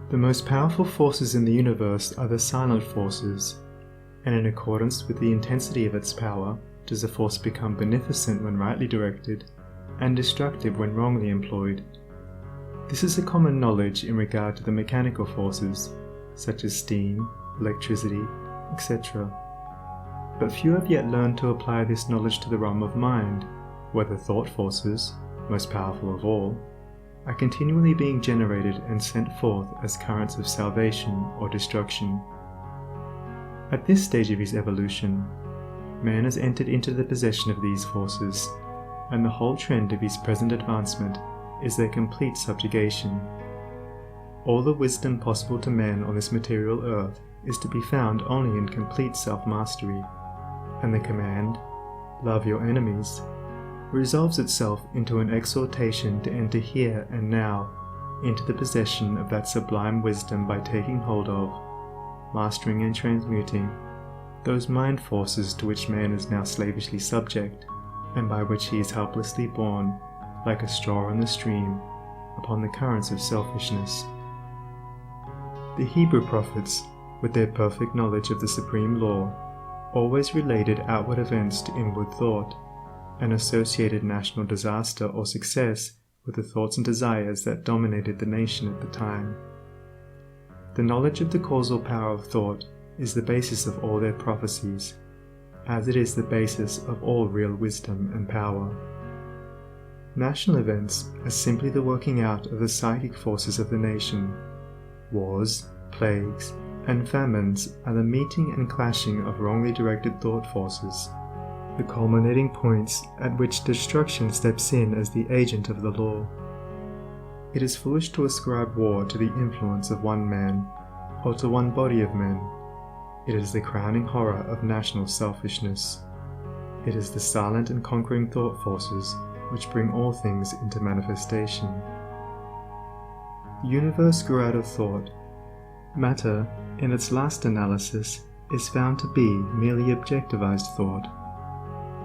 The most powerful forces in the universe are the silent forces, and in accordance with the intensity of its power, does a force become beneficent when rightly directed, and destructive when wrongly employed. This is a common knowledge in regard to the mechanical forces, such as steam, electricity, etc. But few have yet learned to apply this knowledge to the realm of mind, where the thought forces, most powerful of all, are continually being generated and sent forth as currents of salvation or destruction. At this stage of his evolution, man has entered into the possession of these forces, and the whole trend of his present advancement is their complete subjugation. All the wisdom possible to man on this material earth is to be found only in complete self-mastery, and the command, "Love your enemies," resolves itself into an exhortation to enter here and now into the possession of that sublime wisdom by taking hold of, mastering and transmuting, those mind forces to which man is now slavishly subject, and by which he is helplessly borne, like a straw in the stream, upon the currents of selfishness. The Hebrew prophets, with their perfect knowledge of the supreme law, always related outward events to inward thought, and associated national disaster or success with the thoughts and desires that dominated the nation at the time. The knowledge of the causal power of thought is the basis of all their prophecies, as it is the basis of all real wisdom and power. National events are simply the working out of the psychic forces of the nation. Wars, plagues, and famines are the meeting and clashing of wrongly directed thought forces, the culminating points at which destruction steps in as the agent of the law. It is foolish to ascribe war to the influence of one man, or to one body of men. It is the crowning horror of national selfishness. It is the silent and conquering thought forces which bring all things into manifestation. The universe grew out of thought. Matter, in its last analysis, is found to be merely objectivized thought.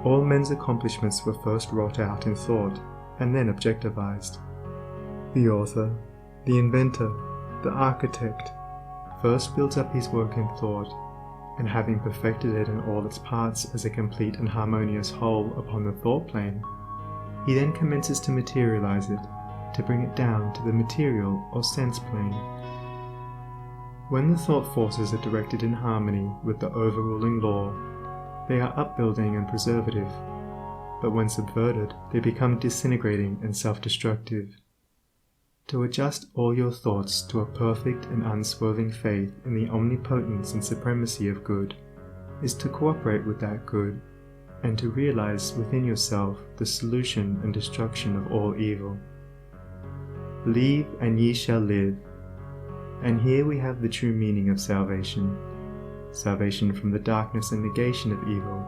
All men's accomplishments were first wrought out in thought, and then objectivized. The author, the inventor, the architect, first builds up his work in thought, and having perfected it in all its parts as a complete and harmonious whole upon the thought plane, he then commences to materialize it, to bring it down to the material or sense plane. When the thought forces are directed in harmony with the overruling law, they are upbuilding and preservative, but when subverted, they become disintegrating and self-destructive. To adjust all your thoughts to a perfect and unswerving faith in the omnipotence and supremacy of good is to cooperate with that good, and to realize within yourself the solution and destruction of all evil. Believe and ye shall live. And here we have the true meaning of salvation. Salvation from the darkness and negation of evil,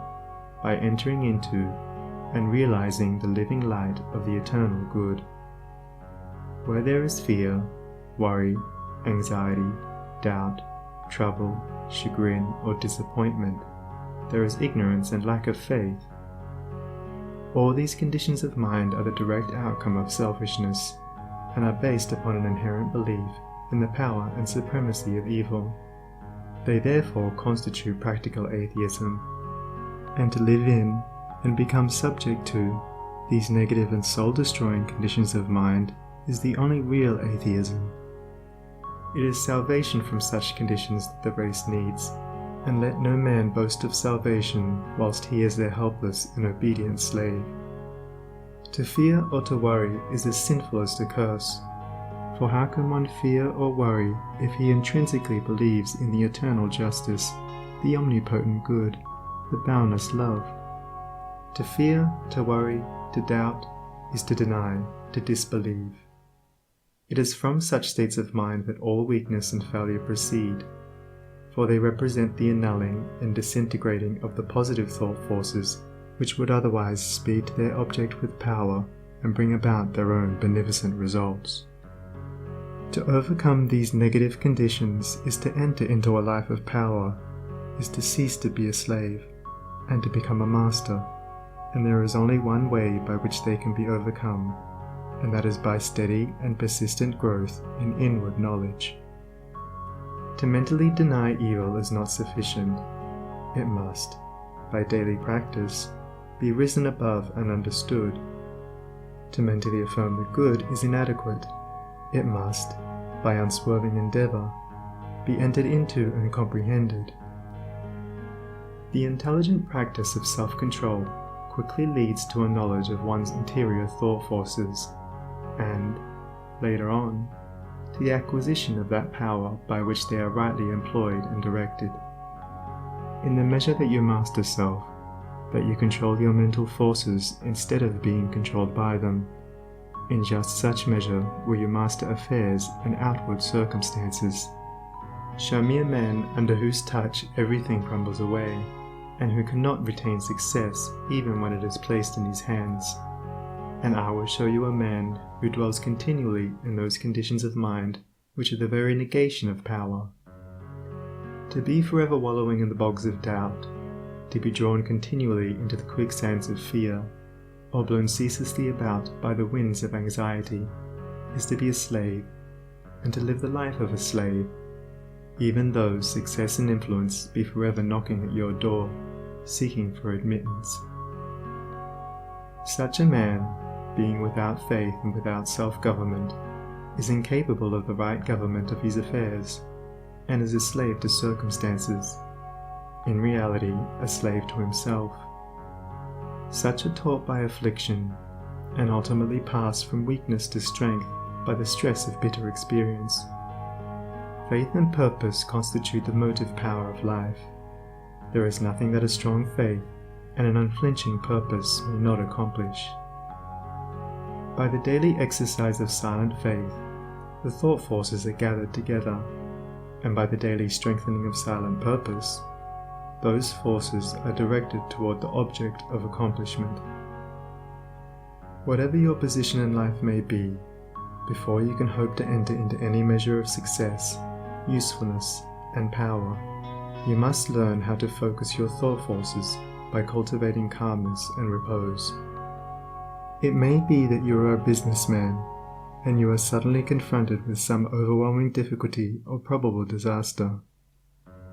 by entering into and realizing the living light of the eternal good. Where there is fear, worry, anxiety, doubt, trouble, chagrin, or disappointment, there is ignorance and lack of faith. All these conditions of mind are the direct outcome of selfishness, and are based upon an inherent belief in the power and supremacy of evil. They therefore constitute practical atheism, and to live in and become subject to these negative and soul-destroying conditions of mind is the only real atheism. It is salvation from such conditions that the race needs, and let no man boast of salvation whilst he is their helpless and obedient slave. To fear or to worry is as sinful as to curse, for how can one fear or worry if he intrinsically believes in the eternal justice, the omnipotent good, the boundless love? To fear, to worry, to doubt, is to deny, to disbelieve. It is from such states of mind that all weakness and failure proceed, for they represent the annulling and disintegrating of the positive thought forces which would otherwise speed to their object with power and bring about their own beneficent results. To overcome these negative conditions is to enter into a life of power, is to cease to be a slave, and to become a master, and there is only one way by which they can be overcome, and that is by steady and persistent growth in inward knowledge. To mentally deny evil is not sufficient. It must, by daily practice, be risen above and understood. To mentally affirm the good is inadequate. It must, by unswerving endeavor, be entered into and comprehended. The intelligent practice of self-control quickly leads to a knowledge of one's interior thought forces, and, later on, to the acquisition of that power by which they are rightly employed and directed. In the measure that you master self, that you control your mental forces instead of being controlled by them, in just such measure will you master affairs and outward circumstances. Show me a man under whose touch everything crumbles away, and who cannot retain success even when it is placed in his hands, and I will show you a man who dwells continually in those conditions of mind which are the very negation of power. To be forever wallowing in the bogs of doubt, to be drawn continually into the quicksands of fear, or blown ceaselessly about by the winds of anxiety, is to be a slave, and to live the life of a slave, even though success and influence be forever knocking at your door, seeking for admittance. Such a man, being without faith and without self-government, is incapable of the right government of his affairs, and is a slave to circumstances, in reality a slave to himself. Such are taught by affliction, and ultimately pass from weakness to strength by the stress of bitter experience. Faith and purpose constitute the motive power of life. There is nothing that a strong faith and an unflinching purpose may not accomplish. By the daily exercise of silent faith, the thought forces are gathered together, and by the daily strengthening of silent purpose, those forces are directed toward the object of accomplishment. Whatever your position in life may be, before you can hope to enter into any measure of success, usefulness, and power, you must learn how to focus your thought forces by cultivating calmness and repose. It may be that you are a businessman, and you are suddenly confronted with some overwhelming difficulty or probable disaster.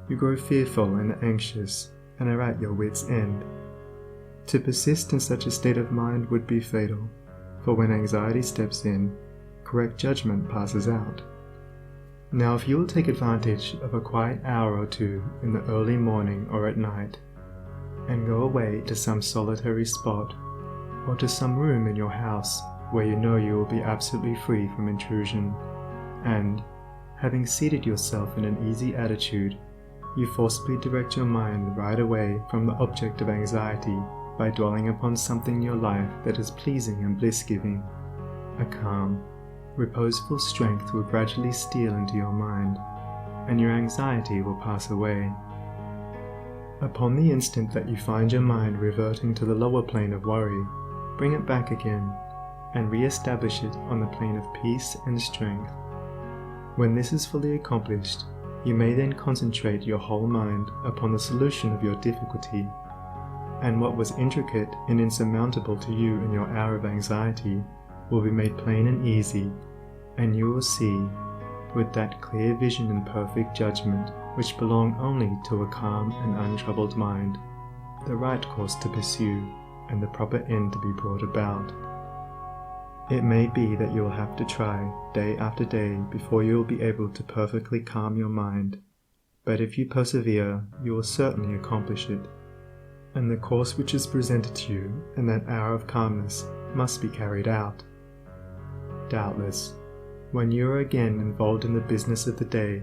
You grow fearful and anxious, and are at your wits' end. To persist in such a state of mind would be fatal, for when anxiety steps in, correct judgment passes out. Now if you will take advantage of a quiet hour or two in the early morning or at night, and go away to some solitary spot, or to some room in your house where you know you will be absolutely free from intrusion, and, having seated yourself in an easy attitude, you forcibly direct your mind right away from the object of anxiety by dwelling upon something in your life that is pleasing and bliss-giving, a calm, reposeful strength will gradually steal into your mind, and your anxiety will pass away. Upon the instant that you find your mind reverting to the lower plane of worry, bring it back again, and re-establish it on the plane of peace and strength. When this is fully accomplished, you may then concentrate your whole mind upon the solution of your difficulty, and what was intricate and insurmountable to you in your hour of anxiety will be made plain and easy, and you will see, with that clear vision and perfect judgment which belong only to a calm and untroubled mind, the right course to pursue and the proper end to be brought about. It may be that you will have to try day after day before you will be able to perfectly calm your mind, but if you persevere, you will certainly accomplish it, and the course which is presented to you in that hour of calmness must be carried out. Doubtless, when you are again involved in the business of the day,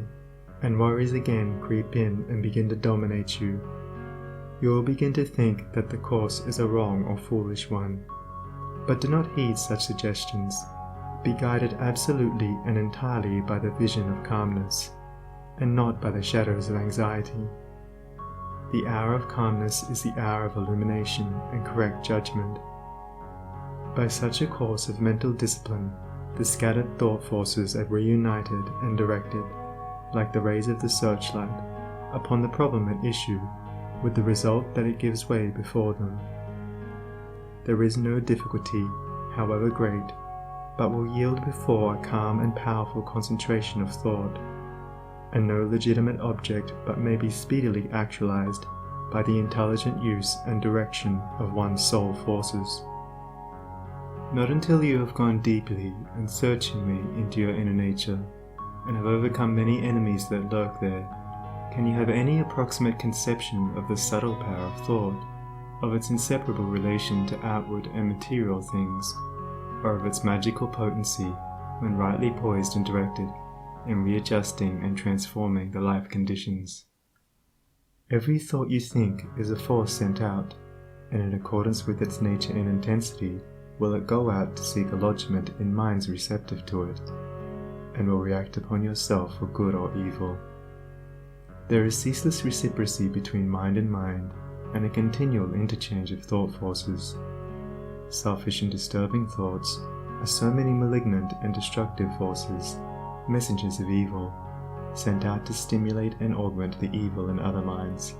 and worries again creep in and begin to dominate you, you will begin to think that the course is a wrong or foolish one. But do not heed such suggestions. Be guided absolutely and entirely by the vision of calmness, and not by the shadows of anxiety. The hour of calmness is the hour of illumination and correct judgment. By such a course of mental discipline, the scattered thought forces are reunited and directed, like the rays of the searchlight, upon the problem at issue, with the result that it gives way before them. There is no difficulty, however great, but will yield before a calm and powerful concentration of thought, and no legitimate object, but may be speedily actualized by the intelligent use and direction of one's soul forces. Not until you have gone deeply and searchingly into your inner nature, and have overcome many enemies that lurk there, can you have any approximate conception of the subtle power of thought, of its inseparable relation to outward and material things, or of its magical potency when rightly poised and directed in readjusting and transforming the life conditions. Every thought you think is a force sent out, and in accordance with its nature and intensity will it go out to seek a lodgment in minds receptive to it, and will react upon yourself for good or evil. There is ceaseless reciprocity between mind, and a continual interchange of thought forces. Selfish and disturbing thoughts are so many malignant and destructive forces, messengers of evil, sent out to stimulate and augment the evil in other minds,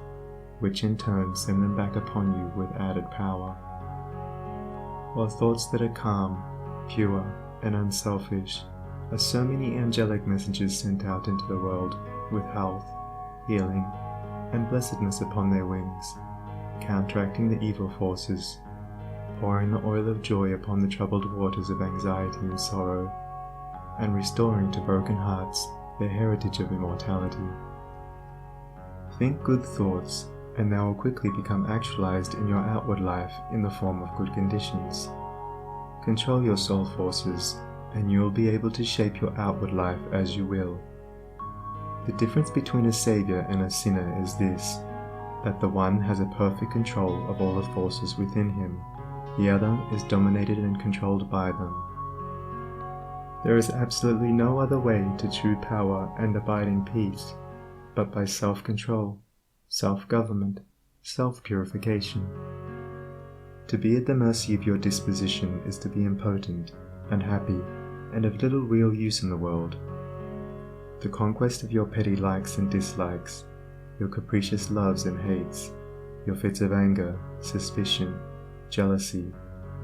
which in turn send them back upon you with added power. While thoughts that are calm, pure, and unselfish are so many angelic messengers sent out into the world with health, healing, and blessedness upon their wings, counteracting the evil forces, pouring the oil of joy upon the troubled waters of anxiety and sorrow, and restoring to broken hearts their heritage of immortality. Think good thoughts, and they will quickly become actualized in your outward life in the form of good conditions. Control your soul forces, and you will be able to shape your outward life as you will. The difference between a savior and a sinner is this, that the one has a perfect control of all the forces within him, the other is dominated and controlled by them. There is absolutely no other way to true power and abiding peace, but by self-control, self-government, self-purification. To be at the mercy of your disposition is to be impotent, unhappy, and of little real use in the world. The conquest of your petty likes and dislikes, your capricious loves and hates, your fits of anger, suspicion, jealousy,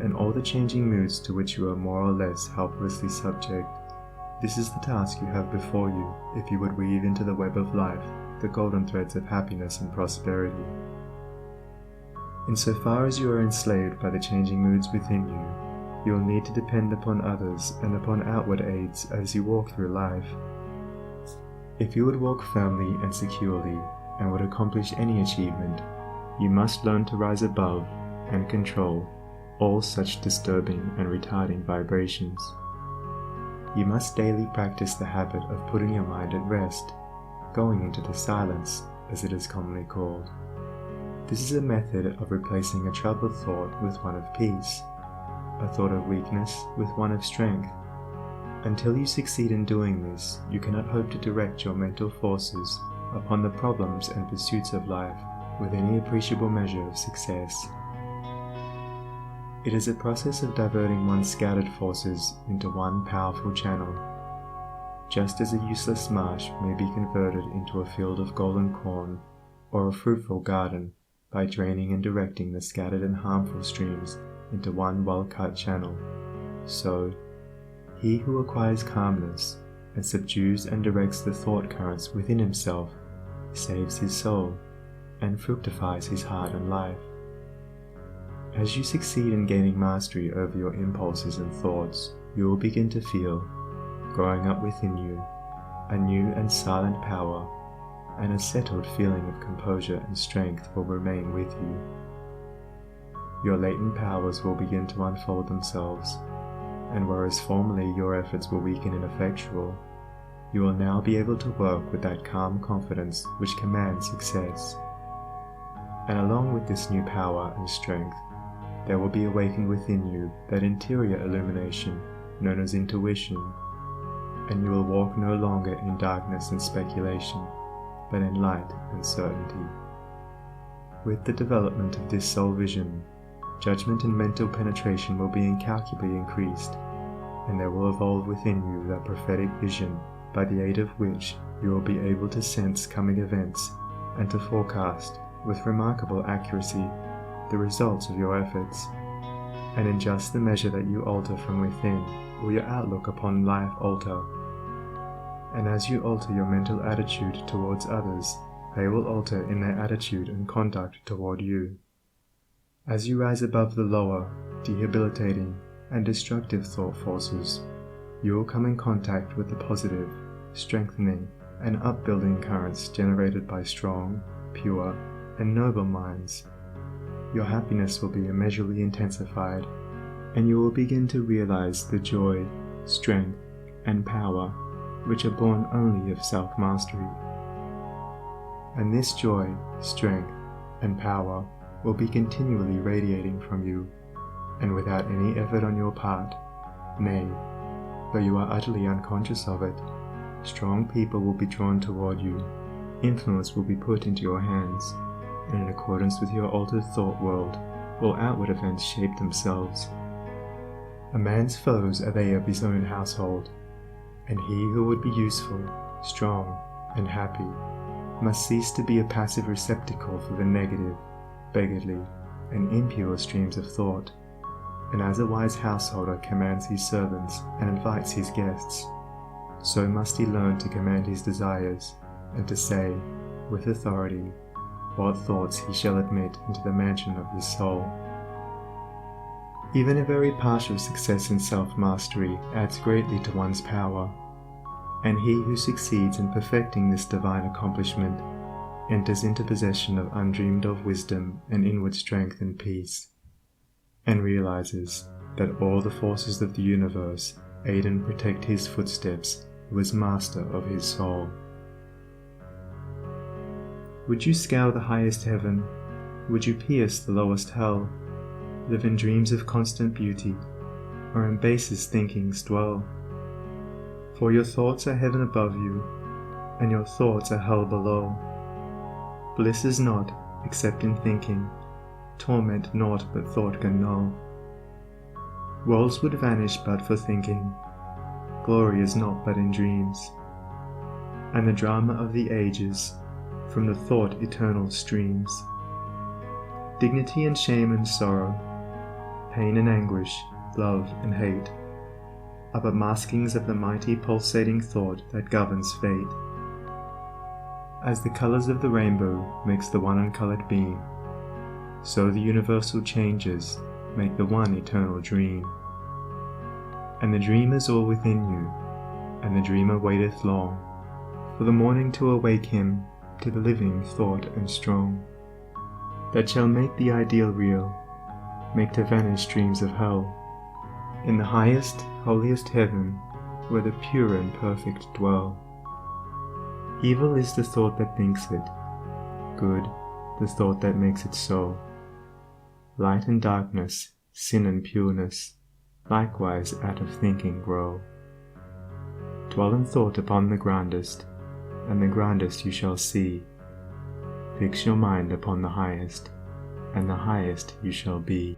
and all the changing moods to which you are more or less helplessly subject, this is the task you have before you if you would weave into the web of life the golden threads of happiness and prosperity. Insofar as you are enslaved by the changing moods within you, you will need to depend upon others and upon outward aids as you walk through life. If you would walk firmly and securely and would accomplish any achievement, you must learn to rise above and control all such disturbing and retarding vibrations. You must daily practice the habit of putting your mind at rest, going into the silence, as it is commonly called. This is a method of replacing a troubled thought with one of peace, a thought of weakness with one of strength. Until you succeed in doing this, you cannot hope to direct your mental forces upon the problems and pursuits of life with any appreciable measure of success. It is a process of diverting one's scattered forces into one powerful channel. Just as a useless marsh may be converted into a field of golden corn or a fruitful garden by draining and directing the scattered and harmful streams into one well-cut channel, so he who acquires calmness and subdues and directs the thought currents within himself saves his soul and fructifies his heart and life. As you succeed in gaining mastery over your impulses and thoughts, you will begin to feel, growing up within you, a new and silent power, and a settled feeling of composure and strength will remain with you. Your latent powers will begin to unfold themselves, and whereas formerly your efforts were weak and ineffectual, you will now be able to work with that calm confidence which commands success. And along with this new power and strength, there will be awakened within you that interior illumination known as intuition, and you will walk no longer in darkness and speculation, but in light and certainty. With the development of this soul vision, judgment and mental penetration will be incalculably increased, and there will evolve within you that prophetic vision by the aid of which you will be able to sense coming events and to forecast with remarkable accuracy the results of your efforts, and in just the measure that you alter from within will your outlook upon life alter, and as you alter your mental attitude towards others, they will alter in their attitude and conduct toward you. As you rise above the lower, debilitating, and destructive thought forces, you will come in contact with the positive, strengthening, and upbuilding currents generated by strong, pure, and noble minds. Your happiness will be immeasurably intensified, and you will begin to realize the joy, strength, and power which are born only of self-mastery. And this joy, strength, and power will be continually radiating from you, and without any effort on your part, nay, though you are utterly unconscious of it, strong people will be drawn toward you, influence will be put into your hands, and in accordance with your altered thought world, all outward events shape themselves. A man's foes are they of his own household, and he who would be useful, strong, and happy must cease to be a passive receptacle for the negative, beggarly, and impure streams of thought, and as a wise householder commands his servants and invites his guests, so must he learn to command his desires, and to say, with authority, what thoughts he shall admit into the mansion of his soul. Even a very partial success in self-mastery adds greatly to one's power, and he who succeeds in perfecting this divine accomplishment enters into possession of undreamed-of wisdom and inward strength and peace, and realizes that all the forces of the universe aid and protect his footsteps who is master of his soul. Would you scale the highest heaven? Would you pierce the lowest hell? Live in dreams of constant beauty, or in basest thinkings dwell? For your thoughts are heaven above you, and your thoughts are hell below. Bliss is not, except in thinking, torment naught but thought can know. Worlds would vanish but for thinking, glory is not but in dreams, and the drama of the ages from the thought eternal streams. Dignity and shame and sorrow, pain and anguish, love and hate, are but maskings of the mighty pulsating thought that governs fate. As the colors of the rainbow makes the one uncolored beam, so the universal changes make the one eternal dream. And the dream is all within you, and the dreamer waiteth long for the morning to awake him to the living thought and strong, that shall make the ideal real, make to vanish dreams of hell, in the highest, holiest heaven, where the pure and perfect dwell. Evil is the thought that thinks it, good the thought that makes it so. Light and darkness, sin and pureness, likewise out of thinking grow. Dwell in thought upon the grandest, and the grandest you shall see. Fix your mind upon the highest, and the highest you shall be.